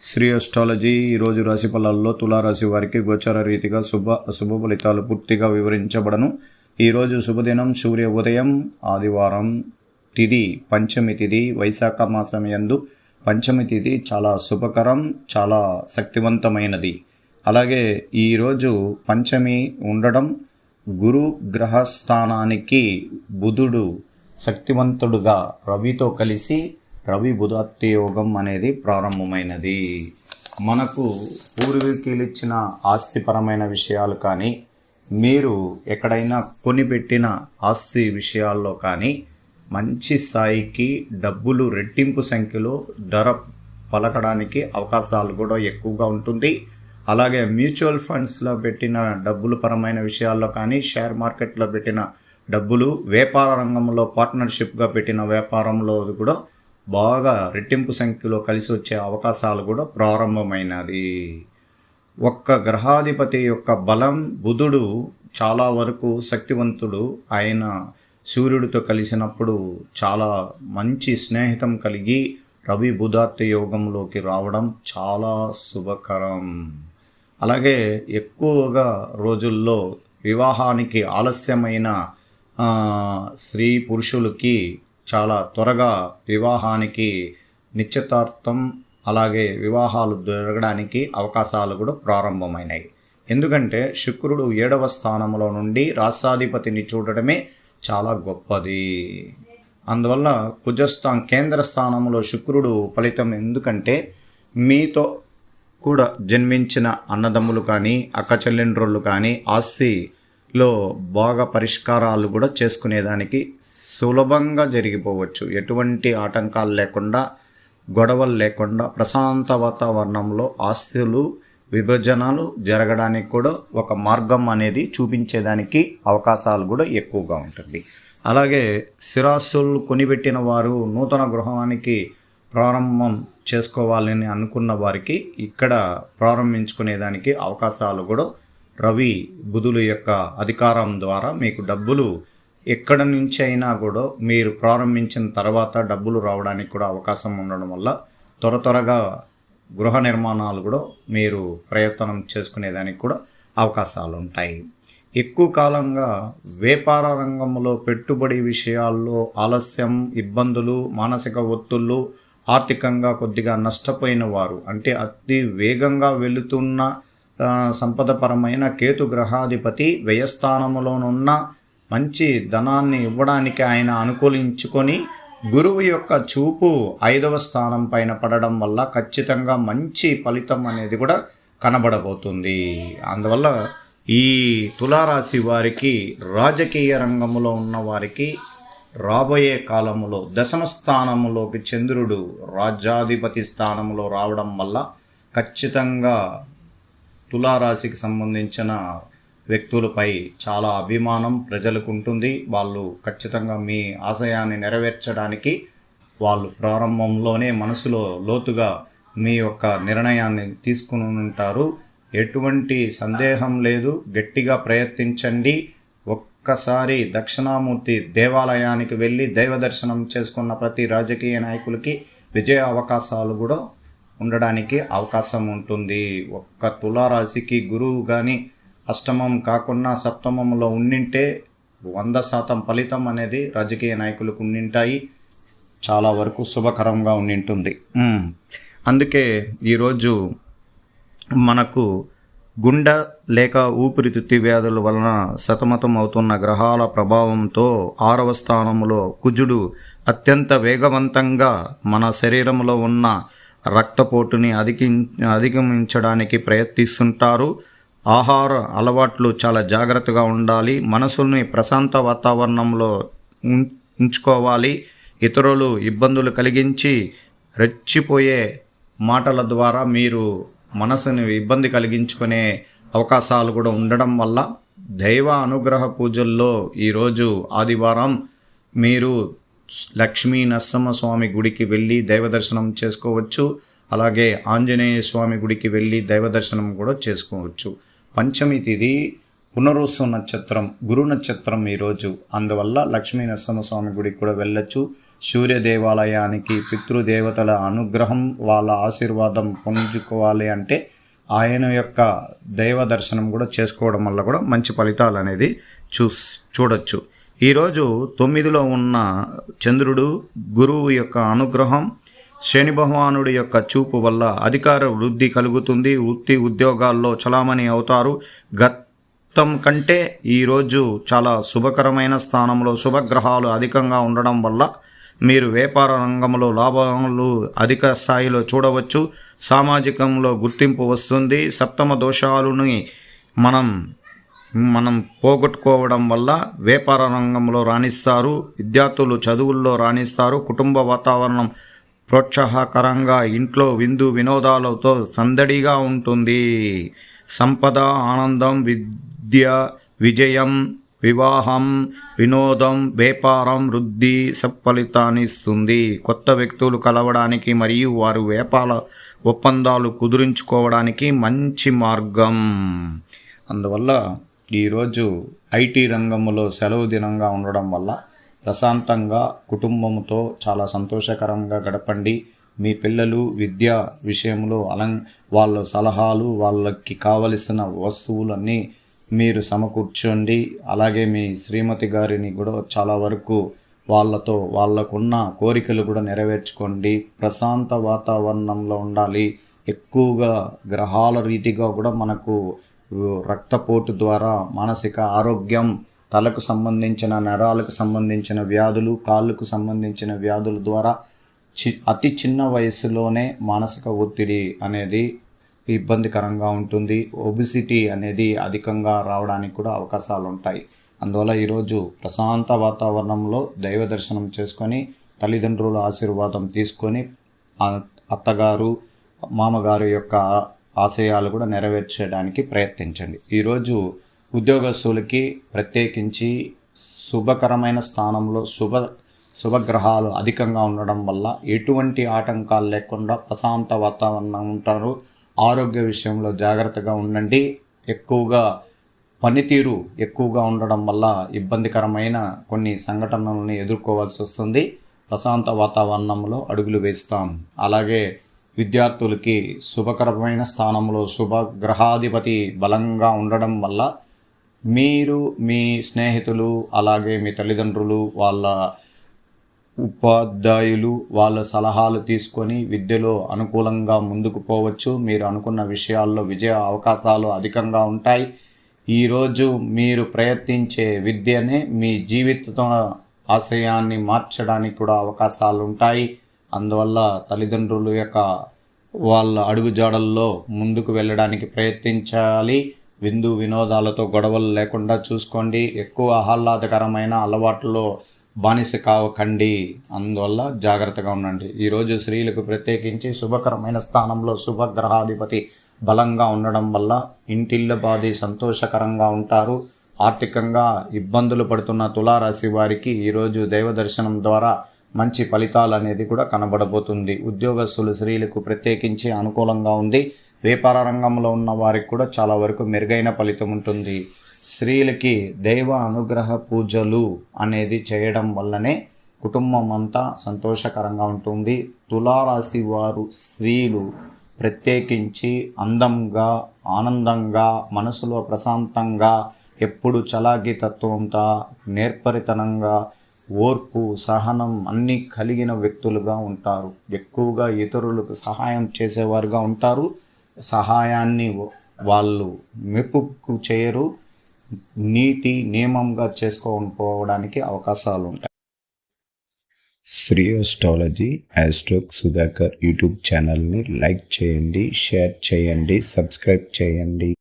Shri astrology ఈరోజు రాశి ఫలాల్లో తులారాశి వారికి గోచర రీతిగా అశుభ ఫలితాలు పూర్తిగా వివరించబడను. ఈరోజు శుభదినం సూర్య ఉదయం, ఆదివారం, తిథి పంచమి తిథి, వైశాఖ మాసం యందు పంచమి తిథి చాలా శుభకరం, చాలా శక్తివంతమైనది. అలాగే ఈరోజు పంచమి ఉండడం గురు గ్రహస్థానానికి బుధుడు శక్తివంతుడుగా రవితో కలిసి రవి బుధాత్య యోగం అనేది ప్రారంభమైనది. మనకు పూర్వీకులు ఇచ్చిన ఆస్తిపరమైన విషయాలు కానీ, మీరు ఎక్కడైనా కొనిపెట్టిన ఆస్తి విషయాల్లో కానీ మంచి స్థాయికి డబ్బులు రెట్టింపు సంఖ్యలో ధర పలకడానికి అవకాశాలు కూడా ఎక్కువగా ఉంటుంది. అలాగే మ్యూచువల్ ఫండ్స్లో పెట్టిన డబ్బులు పరమైన విషయాల్లో కానీ, షేర్ మార్కెట్లో పెట్టిన డబ్బులు, వ్యాపార రంగంలో పార్ట్నర్షిప్గా పెట్టిన వ్యాపారంలో కూడా బాగా రెట్టింపు సంఖ్యలో కలిసి వచ్చే అవకాశాలు కూడా ప్రారంభమైనది. ఒక్క గ్రహాధిపతి యొక్క బలం బుధుడు చాలా వరకు శక్తివంతుడు. ఆయన సూర్యుడితో కలిసినప్పుడు చాలా మంచి స్నేహితం కలిగి రవి బుధాత్య యోగంలోకి రావడం చాలా శుభకరం. అలాగే ఎక్కువగా రోజుల్లో వివాహానికి ఆలస్యమైన స్త్రీ పురుషులకి చాలా త్వరగా వివాహానికి నిశ్చితార్థం, అలాగే వివాహాలు జరగడానికి అవకాశాలు కూడా ప్రారంభమైనాయి. ఎందుకంటే శుక్రుడు 7వ స్థానంలో నుండి రాష్ట్రాధిపతిని చూడడమే చాలా గొప్పది. అందువల్ల కేంద్ర స్థానంలో శుక్రుడు ఫలితం. ఎందుకంటే మీతో కూడా జన్మించిన అన్నదమ్ములు కానీ, అక్క చెల్లెండ్రోళ్ళు కానీ ఆస్తిలో బాగా పరిష్కారాలు కూడా చేసుకునేదానికి సులభంగా జరిగిపోవచ్చు. ఎటువంటి ఆటంకాలు లేకుండా, గొడవలు లేకుండా ప్రశాంత వాతావరణంలో ఆస్తులు విభజనలు జరగడానికి కూడా ఒక మార్గం అనేది చూపించేదానికి అవకాశాలు కూడా ఎక్కువగా ఉంటుంది. అలాగే స్థిరాస్తులు కొనిపెట్టిన వారు నూతన గృహానికి ప్రారంభం చేసుకోవాలని అనుకున్న వారికి ఇక్కడ ప్రారంభించుకునేదానికి అవకాశాలు కూడా రవి బుధుల యొక్క అధికారం ద్వారా మీకు డబ్బులు ఎక్కడి నుంచి అయినా కూడా మీరు ప్రారంభించిన తర్వాత డబ్బులు రావడానికి కూడా అవకాశం ఉండడం వల్ల త్వరగా గృహ నిర్మాణాలు కూడా మీరు ప్రయత్నం చేసుకునేదానికి కూడా అవకాశాలు ఉంటాయి. ఎక్కువ కాలంగా వ్యాపార రంగంలో పెట్టుబడి విషయాల్లో ఆలస్యం, ఇబ్బందులు, మానసిక ఒత్తిళ్ళు, ఆర్థికంగా కొద్దిగా నష్టపోయిన వారు, అంటే అతి వేగంగా వెళుతున్న సంపదపరమైన కేతు గ్రహాధిపతి వ్యయస్థానంలోనున్న మంచి ధనాన్ని ఇవ్వడానికి ఆయన అనుకూలించుకొని గురువు యొక్క చూపు 5వ స్థానం పైన పడడం వల్ల ఖచ్చితంగా మంచి ఫలితం అనేది కూడా కనబడబోతుంది. అందువల్ల ఈ తులారాశి వారికి, రాజకీయ రంగంలో ఉన్న వారికి రాబోయే కాలంలో 10వ స్థానంలోకి చంద్రుడు రాజ్యాధిపతి స్థానంలో రావడం వల్ల ఖచ్చితంగా తులారాశికి సంబంధించిన వ్యక్తులపై చాలా అభిమానం ప్రజలకు ఉంటుంది. వాళ్ళు ఖచ్చితంగా మీ ఆశయాన్ని నెరవేర్చడానికి వాళ్ళు ప్రారంభంలోనే మనసులో లోతుగా మీ యొక్క నిర్ణయాన్ని తీసుకుని ఉంటారు. ఎటువంటి సందేహం లేదు. గట్టిగా ప్రయత్నించండి. ఒక్కసారి దక్షిణామూర్తి దేవాలయానికి వెళ్ళి దైవ దర్శనం చేసుకున్న ప్రతి రాజకీయ నాయకులకి విజయ అవకాశాలు కూడా ఉండడానికి అవకాశం ఉంటుంది. ఒక్క తులారాశికి గురువు కానీ అష్టమం కాకుండా సప్తమంలో ఉండింటే 100% ఫలితం అనేది రాజకీయ నాయకులకు ఉండింటాయి. చాలా వరకు శుభకరంగా ఉండింటుంది. అందుకే ఈరోజు మనకు గుండె లేక ఊపిరితిత్తు వ్యాధుల వలన సతమతం అవుతున్న గ్రహాల ప్రభావంతో 6వ స్థానంలో కుజుడు అత్యంత వేగవంతంగా మన శరీరంలో ఉన్న రక్తపోటుని అధిగమించడానికి ప్రయత్నిస్తుంటారు. ఆహార అలవాట్లు చాలా జాగ్రత్తగా ఉండాలి. మనసుని ప్రశాంత వాతావరణంలో ఉంచుకోవాలి. ఇతరులు ఇబ్బందులు కలిగించి రెచ్చిపోయే మాటల ద్వారా మీరు మనసుని ఇబ్బంది కలిగించుకునే అవకాశాలు కూడా ఉండడం వల్ల దైవ అనుగ్రహ పూజల్లో ఈరోజు ఆదివారం మీరు లక్ష్మీ నరసింహస్వామి గుడికి వెళ్ళి దైవ దర్శనం చేసుకోవచ్చు. అలాగే ఆంజనేయ స్వామి గుడికి వెళ్ళి దైవ దర్శనం కూడా చేసుకోవచ్చు. పంచమి తిథి పునరుసు నక్షత్రం, గురు నక్షత్రం ఈరోజు. అందువల్ల లక్ష్మీ నరసింహస్వామి గుడికి కూడా వెళ్ళొచ్చు. సూర్య దేవాలయానికి పితృదేవతల అనుగ్రహం, వాళ్ళ ఆశీర్వాదం పొందుకోవాలి అంటే ఆయన యొక్క దైవ దర్శనం కూడా చేసుకోవడం వల్ల కూడా మంచి ఫలితాలు అనేది చూడొచ్చు. ఈరోజు 9లో ఉన్న చంద్రుడు, గురువు యొక్క అనుగ్రహం, శని భగవానుడి యొక్క చూపు వల్ల అధికార వృద్ధి కలుగుతుంది. వృత్తి ఉద్యోగాల్లో చలామణి అవుతారు. గతం కంటే ఈరోజు చాలా శుభకరమైన స్థానంలో శుభగ్రహాలు అధికంగా ఉండడం వల్ల మీరు వ్యాపార రంగంలో లాభాలు అధిక స్థాయిలో చూడవచ్చు. సామాజికంలో గుర్తింపు వస్తుంది. సప్తమ దోషాలని మనం పోగొట్టుకోవడం వల్ల వ్యాపార రంగంలో రాణిస్తారు. విద్యార్థులు చదువుల్లో రాణిస్తారు. కుటుంబ వాతావరణం ప్రోత్సాహకరంగా, ఇంట్లో విందు వినోదాలతో సందడిగా ఉంటుంది. సంపద, ఆనందం, విద్య, విజయం, వివాహం, వినోదం, వ్యాపారం, వృద్ధి సత్ఫలితాన్ని ఇస్తుంది. కొత్త వ్యక్తులు కలవడానికి మరియు వారు వ్యాపార ఒప్పందాలు కుదురించుకోవడానికి మంచి మార్గం. అందువల్ల ఈరోజు ఐటీ రంగంలో సెలవు దినంగా ఉండడం వల్ల ప్రశాంతంగా కుటుంబంతో చాలా సంతోషకరంగా గడపండి. మీ పిల్లలు విద్యా విషయంలో వాళ్ళ సలహాలు, వాళ్ళకి కావలసిన వస్తువులన్నీ మీరు సమకూర్చోండి. అలాగే మీ శ్రీమతి గారిని కూడా చాలా వరకు వాళ్ళకున్న కోరికలు కూడా నెరవేర్చుకోండి. ప్రశాంత వాతావరణంలో ఉండాలి. ఎక్కువగా గ్రహాల రీతిగా కూడా మనకు రక్తపోటు ద్వారా మానసిక ఆరోగ్యం, తలకు సంబంధించిన నరాలకు సంబంధించిన వ్యాధులు, కాళ్ళకు సంబంధించిన వ్యాధుల ద్వారా అతి చిన్న వయసులోనే మానసిక ఒత్తిడి అనేది ఇబ్బందికరంగా ఉంటుంది. ఒబిసిటీ అనేది అధికంగా రావడానికి కూడా అవకాశాలు ఉంటాయి. అందువల్ల ఈరోజు ప్రశాంత వాతావరణంలో దైవ దర్శనం చేసుకొని, తల్లిదండ్రుల ఆశీర్వాదం తీసుకొని, అత్తగారు, మామగారు యొక్క ఆశయాలు కూడా నెరవేర్చడానికి ప్రయత్నించండి. ఈరోజు ఉద్యోగస్తులకి ప్రత్యేకించి శుభకరమైన స్థానంలో శుభగ్రహాలు అధికంగా ఉండడం వల్ల ఎటువంటి ఆటంకాలు లేకుండా ప్రశాంత వాతావరణం ఉంటారు. ఆరోగ్య విషయంలో జాగ్రత్తగా ఉండండి. ఎక్కువగా పనితీరు ఎక్కువగా ఉండడం వల్ల ఇబ్బందికరమైన కొన్ని సంఘటనలను ఎదుర్కోవాల్సి వస్తుంది. ప్రశాంత వాతావరణంలో అడుగులు వేస్తాం. అలాగే విద్యార్థులకి శుభకరమైన స్థానంలో శుభగ్రహాధిపతి బలంగా ఉండడం వల్ల మీరు, మీ స్నేహితులు, అలాగే మీ తల్లిదండ్రులు, వాళ్ళ ఉపాధ్యాయులు వాళ్ళ సలహాలు తీసుకొని విద్యలో అనుకూలంగా ముందుకు పోవచ్చు. మీరు అనుకున్న విషయాల్లో విజయ అవకాశాలు అధికంగా ఉంటాయి. ఈరోజు మీరు ప్రయత్నించే విద్యనే మీ జీవిత ఆశయాన్ని మార్చడానికి కూడా అవకాశాలు ఉంటాయి. అందువల్ల తల్లిదండ్రుల యొక్క వాళ్ళ అడుగుజాడల్లో ముందుకు వెళ్ళడానికి ప్రయత్నించాలి. విందు వినోదాలతో గొడవలు లేకుండా చూసుకోండి. ఎక్కువ ఆహ్లాదకరమైన అలవాట్లలో బానిస కావకండి. అందువల్ల జాగ్రత్తగా ఉండండి. ఈరోజు స్త్రీలకు ప్రత్యేకించి శుభకరమైన స్థానంలో శుభగ్రహాధిపతి బలంగా ఉండడం వల్ల ఇంటిల్లపాది సంతోషకరంగా ఉంటారు. ఆర్థికంగా ఇబ్బందులు పడుతున్న తులారాశి వారికి ఈరోజు దైవ దర్శనం ద్వారా మంచి ఫలితాలు అనేది కూడా కనబడబోతుంది. ఉద్యోగస్తులు స్త్రీలకు ప్రత్యేకించి అనుకూలంగా ఉంది. వ్యాపార రంగంలో ఉన్న వారికి కూడా చాలా వరకు మెరుగైన ఫలితం ఉంటుంది. స్త్రీలకి దైవ అనుగ్రహ పూజలు అనేది చేయడం వల్లనే కుటుంబం అంతా సంతోషకరంగా ఉంటుంది. తులారాశి వారు స్త్రీలు ప్రత్యేకించి అందంగా, ఆనందంగా, మనసులో ప్రశాంతంగా, ఎప్పుడు చలాకీ తత్వంతో, నేర్పరితనంగా, ఓర్పు, సహనం అన్నీ కలిగిన వ్యక్తులుగా ఉంటారు. ఎక్కువగా ఇతరులకు సహాయం చేసేవారుగా ఉంటారు. సహాయాన్ని వాళ్ళు మెప్పుకు చేయరు. నీతి నియమంగా చేసుకోకపోవడానికి అవకాశాలు ఉంటాయి. శ్రీ ఆస్ట్రాలజీ ఆస్ట్రోక్ సుధాకర్ యూట్యూబ్ ఛానల్ని లైక్ చేయండి, షేర్ చేయండి, సబ్స్క్రైబ్ చేయండి.